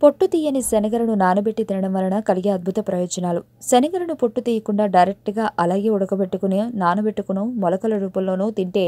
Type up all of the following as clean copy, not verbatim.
పొట్టు తీయని శనగలను నానబెట్టి తినడం వలన కలిగే అద్భుత ప్రయోజనాలు. శనగలను పొట్టు తీయకుండా డైరెక్ట్గా అలాగే ఉడకబెట్టుకుని నానబెట్టుకుని మొలకల రూపంలోనూ తింటే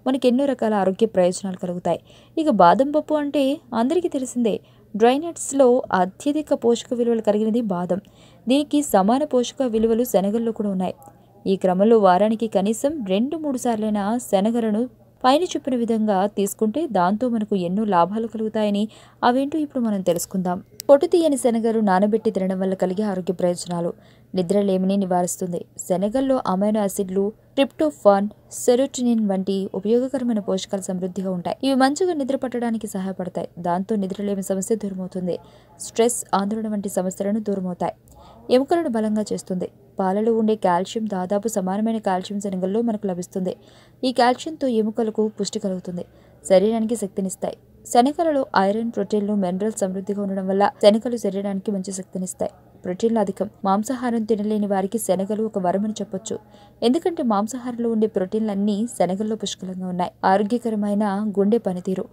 మనకి ఎన్నో రకాల ఆరోగ్య ప్రయోజనాలు కలుగుతాయి. ఇక బాదం పప్పు అంటే అందరికీ తెలిసిందే. డ్రై నట్స్లో అత్యధిక పోషక విలువలు కలిగినది బాదం. దీనికి సమాన పోషక విలువలు శనగల్లో కూడా ఉన్నాయి. ఈ క్రమంలో వారానికి కనీసం 2-3 సార్లైనా శనగలను పైన చెప్పిన విధంగా తీసుకుంటే దాంతో మనకు ఎన్నో లాభాలు కలుగుతాయని అవేంటో ఇప్పుడు మనం తెలుసుకుందాం. పొట్టు తీయని శనగలు నానబెట్టి తినడం వల్ల కలిగే ఆరోగ్య ప్రయోజనాలు. నిద్రలేమిని నివారిస్తుంది. శనగల్లో అమైనో యాసిడ్లు, ట్రిప్టోఫాన్, సెరోటోనిన్ వంటి ఉపయోగకరమైన పోషకాలు సమృద్ధిగా ఉంటాయి. ఇవి మంచిగా నిద్ర పట్టడానికి సహాయపడతాయి. దాంతో నిద్రలేమి సమస్య దూరమవుతుంది. స్ట్రెస్, ఆందోళన వంటి సమస్యలను దూరమవుతాయి. ఎముకలను బలంగా చేస్తుంది. పాలలో ఉండే కాల్షియం దాదాపు సమానమైన కాల్షియం శనగల్లో మనకు లభిస్తుంది. ఈ కాల్షియంతో ఎముకలకు పుష్టి కలుగుతుంది. శరీరానికి శక్తినిస్తాయి. శనగలలో ఐరన్, ప్రోటీన్లు, మినరల్స్ సమృద్ధిగా ఉండడం వల్ల శనగలు శరీరానికి మంచి శక్తినిస్తాయి. ప్రోటీన్లు అధికం. మాంసాహారం తినలేని వారికి శనగలు ఒక వరమని చెప్పొచ్చు. ఎందుకంటే మాంసాహారంలో ఉండే ప్రోటీన్లన్నీ శనగల్లో పుష్కలంగా ఉన్నాయి. ఆరోగ్యకరమైన గుండె పనితీరు.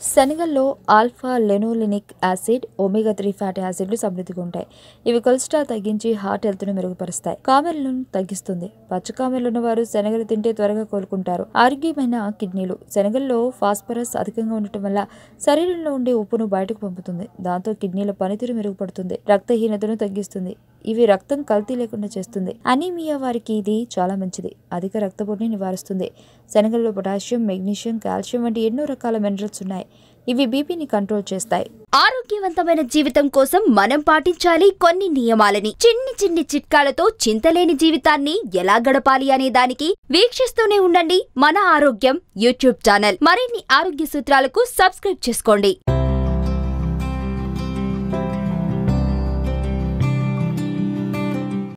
శనగల్లో ఆల్ఫా లెనోలినిక్ యాసిడ్, ఒమేగా 3 ఫ్యాటీ యాసిడ్లు సమృద్ధిగా ఉంటాయి. ఇవి కొలెస్ట్రాల్ తగ్గించి హార్ట్ హెల్త్ను మెరుగుపరుస్తాయి. కామెర్లను తగ్గిస్తుంది. పచ్చ కామెర్లు ఉన్నవారు శనగలు తింటే త్వరగా కోలుకుంటారు. ఆరోగ్యమైన కిడ్నీలు. శనగల్లో ఫాస్ఫరస్ అధికంగా ఉండటం వల్ల శరీరంలో ఉండే ఉప్పును బయటకు పంపుతుంది. దాంతో కిడ్నీల పనితీరు మెరుగుపడుతుంది. రక్తహీనతను తగ్గిస్తుంది. ఇవి రక్తం కల్తీ లేకుండా చేస్తుంది. అనీమియా వారికి ఇది చాలా మంచిది. అధిక రక్తపోటుని నివారిస్తుంది. శనగల్లో పొటాషియం, మెగ్నీషియం, కాల్షియం వంటి ఎన్నో రకాల మినరల్స్ ఉన్నాయి. ఇవి బీపీని కంట్రోల్ చేస్తాయి. ఆరోగ్యవంతమైన జీవితం కోసం మనం పాటించాలి కొన్ని నియమాలని. చిన్ని చిన్ని చిట్కాలతో చింతలేని జీవితాన్ని ఎలా గడపాలి అనే దానికి వీక్షిస్తూనే ఉండండి మన ఆరోగ్యం యూట్యూబ్ ఛానల్. మరిన్ని ఆరోగ్య సూత్రాలకు సబ్స్క్రైబ్ చేసుకోండి.